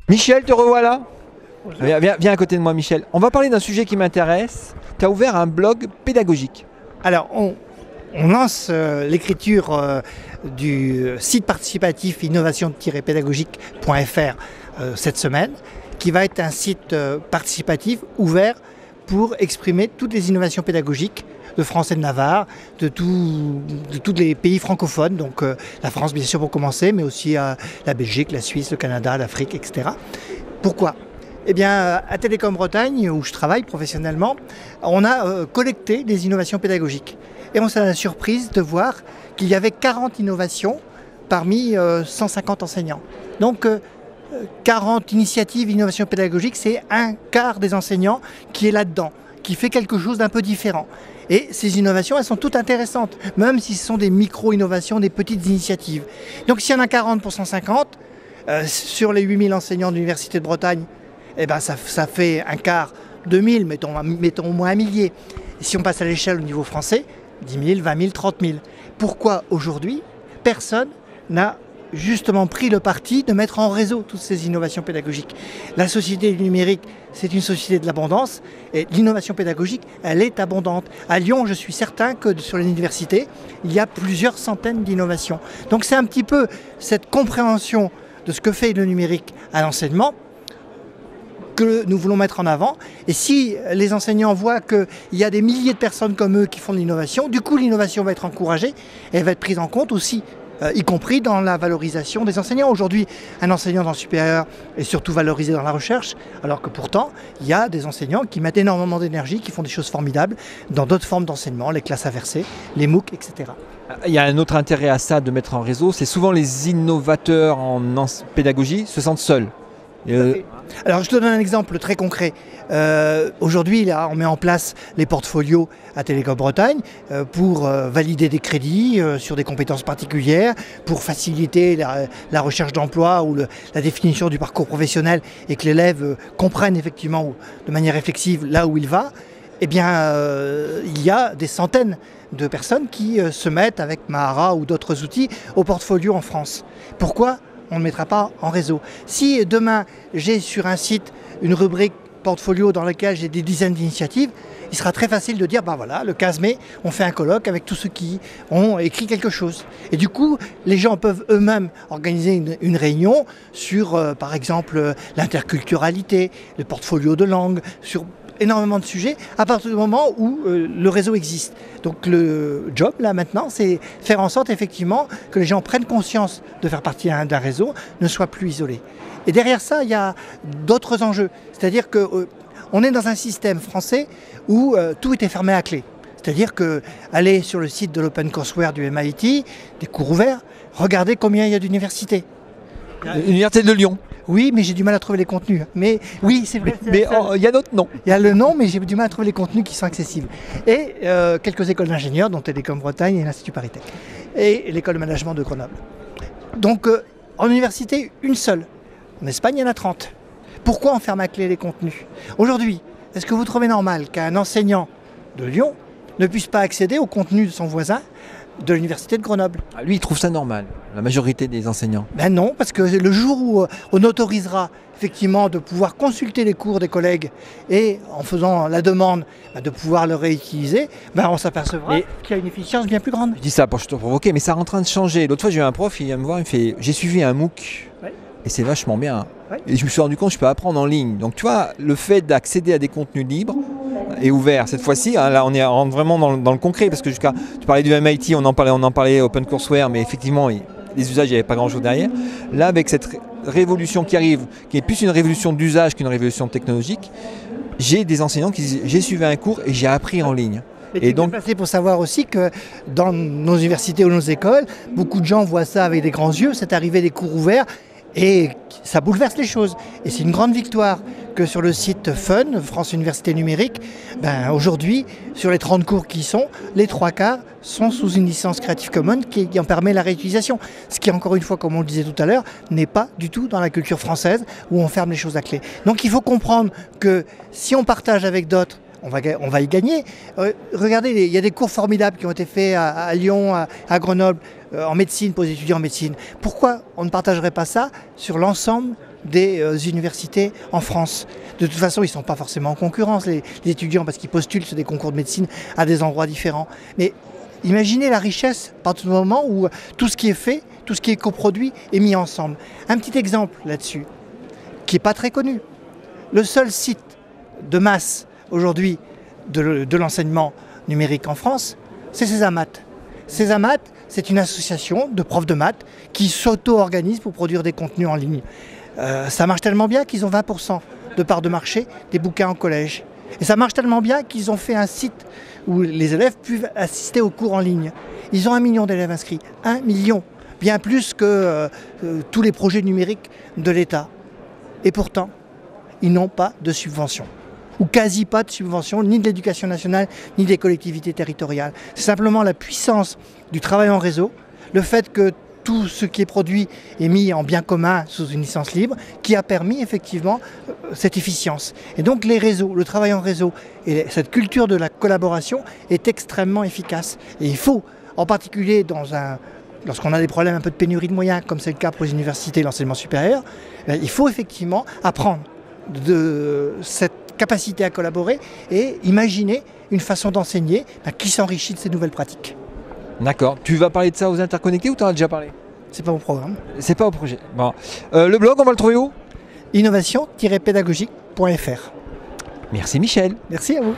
Michel, te revoilà. Viens à côté de moi, Michel. On va parler d'un sujet qui m'intéresse. Tu as ouvert un blog pédagogique. Alors, on lance l'écriture du site participatif innovation-pédagogique.fr cette semaine, qui va être un site participatif ouvert pour exprimer toutes les innovations pédagogiques de France et de Navarre, de tous les pays francophones, donc la France bien sûr pour commencer, mais aussi la Belgique, la Suisse, le Canada, l'Afrique, etc. Pourquoi ? Eh bien, à Télécom Bretagne, où je travaille professionnellement, on a collecté des innovations pédagogiques. Et on s'est la surprise de voir qu'il y avait 40 innovations parmi 150 enseignants. Donc, 40 initiatives d'innovation pédagogique, c'est un quart des enseignants qui est là-dedans, qui fait quelque chose d'un peu différent. Et ces innovations, elles sont toutes intéressantes, même si ce sont des micro-innovations, des petites initiatives. Donc s'il y en a 40 pour 150, sur les 8000 enseignants de l'Université de Bretagne, eh ben, ça fait un quart, 2000, mettons au moins un millier. Et si on passe à l'échelle au niveau français, 10 000, 20 000, 30 000. Pourquoi aujourd'hui, personne n'a justement pris le parti de mettre en réseau toutes ces innovations pédagogiques? La société du numérique, c'est une société de l'abondance et l'innovation pédagogique, elle est abondante. À Lyon, je suis certain que sur l'université, il y a plusieurs centaines d'innovations. Donc c'est un petit peu cette compréhension de ce que fait le numérique à l'enseignement que nous voulons mettre en avant. Et si les enseignants voient qu'il y a des milliers de personnes comme eux qui font de l'innovation, du coup l'innovation va être encouragée et elle va être prise en compte aussi, y compris dans la valorisation des enseignants. Aujourd'hui, un enseignant dans le supérieur est surtout valorisé dans la recherche, alors que pourtant, il y a des enseignants qui mettent énormément d'énergie, qui font des choses formidables dans d'autres formes d'enseignement, les classes inversées, les MOOC, etc. Il y a un autre intérêt à ça de mettre en réseau, c'est souvent les innovateurs en pédagogie se sentent seuls. Alors je te donne un exemple très concret. Aujourd'hui, là, on met en place les portfolios à Télécom Bretagne pour valider des crédits sur des compétences particulières, pour faciliter la recherche d'emploi ou la définition du parcours professionnel et que l'élève comprenne effectivement de manière réflexive là où il va. Eh bien, il y a des centaines de personnes qui se mettent avec Mahara ou d'autres outils au portfolio en France. Pourquoi on ne mettra pas en réseau? Si demain j'ai sur un site une rubrique portfolio dans laquelle j'ai des dizaines d'initiatives, il sera très facile de dire, ben voilà, le 15 mai, on fait un colloque avec tous ceux qui ont écrit quelque chose. Et du coup, les gens peuvent eux-mêmes organiser une réunion sur, par exemple, l'interculturalité, le portfolio de langue, sur énormément de sujets, à partir du moment où le réseau existe. Donc le job, là, maintenant, c'est faire en sorte, effectivement, que les gens prennent conscience de faire partie d'un réseau, ne soient plus isolés. Et derrière ça, il y a d'autres enjeux. C'est-à-dire qu'on est dans un système français où tout était fermé à clé. C'est-à-dire qu'aller sur le site de l'OpenCourseWare du MIT, des cours ouverts, regardez combien il y a d'universités. L'Université de Lyon. Oui, mais j'ai du mal à trouver les contenus. Mais oui, c'est vrai. Mais il y a d'autres noms. Il y a le nom, mais j'ai du mal à trouver les contenus qui sont accessibles. Et quelques écoles d'ingénieurs, dont Télécom Bretagne et l'Institut Paris Tech. Et l'école de management de Grenoble. Donc, en université, une seule. En Espagne, il y en a 30. Pourquoi on ferme à clé les contenus? Aujourd'hui, est-ce que vous trouvez normal qu'un enseignant de Lyon ne puisse pas accéder au contenu de son voisin de l'Université de Grenoble? Lui, il trouve ça normal, la majorité des enseignants. Ben non, parce que le jour où on autorisera effectivement de pouvoir consulter les cours des collègues et en faisant la demande de pouvoir le réutiliser, ben on s'apercevra qu'il y a une efficience bien plus grande. Je dis ça pour te provoquer, mais ça est en train de changer. L'autre fois, j'ai eu un prof, il vient me voir, il me fait « J'ai suivi un MOOC et c'est vachement bien. » Et je me suis rendu compte que je peux apprendre en ligne. Donc tu vois, le fait d'accéder à des contenus libres et ouverts, cette fois-ci, hein, là on est vraiment dans le concret, parce que tu parlais du MIT, on en parlait OpenCourseWare, mais effectivement, les usages, il n'y avait pas grand-chose derrière. Là, avec cette révolution qui arrive, qui est plus une révolution d'usage qu'une révolution technologique, j'ai des enseignants qui disent « J'ai suivi un cours et j'ai appris en ligne ». Et donc, c'est pour savoir aussi que dans nos universités ou nos écoles, beaucoup de gens voient ça avec des grands yeux, cette arrivée des cours ouverts, et ça bouleverse les choses. Et c'est une grande victoire que sur le site FUN, France Université Numérique, aujourd'hui, sur les 30 cours qui y sont, les 3/4 sont sous une licence Creative Commons qui en permet la réutilisation. Ce qui, encore une fois, comme on le disait tout à l'heure, n'est pas du tout dans la culture française où on ferme les choses à clé. Donc il faut comprendre que si on partage avec d'autres, on va y gagner. Regardez, il y a des cours formidables qui ont été faits à Lyon, à Grenoble, en médecine, pour les étudiants en médecine. Pourquoi on ne partagerait pas ça sur l'ensemble des universités en France? De toute façon, ils ne sont pas forcément en concurrence, les étudiants, parce qu'ils postulent sur des concours de médecine à des endroits différents. Mais imaginez la richesse à partir du moment où tout ce qui est fait, tout ce qui est coproduit est mis ensemble. Un petit exemple là-dessus, qui n'est pas très connu. Le seul site de masse aujourd'hui de l'enseignement numérique en France, c'est Césamat. Césamat, c'est une association de profs de maths qui s'auto-organise pour produire des contenus en ligne. Ça marche tellement bien qu'ils ont 20% de part de marché des bouquins en collège. Et ça marche tellement bien qu'ils ont fait un site où les élèves peuvent assister aux cours en ligne. Ils ont 1 million d'élèves inscrits. 1 million. Bien plus que tous les projets numériques de l'État. Et pourtant, ils n'ont pas de subvention. Ou quasi pas de subvention, ni de l'éducation nationale, ni des collectivités territoriales. C'est simplement la puissance du travail en réseau, le fait que tout ce qui est produit est mis en bien commun sous une licence libre, qui a permis effectivement cette efficience. Et donc les réseaux, le travail en réseau et cette culture de la collaboration est extrêmement efficace. Et il faut, en particulier lorsqu'on a des problèmes un peu de pénurie de moyens, comme c'est le cas pour les universités et l'enseignement supérieur, il faut effectivement apprendre de cette capacité à collaborer et imaginer une façon d'enseigner qui s'enrichit de ces nouvelles pratiques. D'accord. Tu vas parler de ça aux interconnectés ou tu en as déjà parlé? C'est pas mon programme. C'est pas au projet. Bon. Le blog, on va le trouver où? Innovation-pédagogique.fr. Merci Michel. Merci à vous.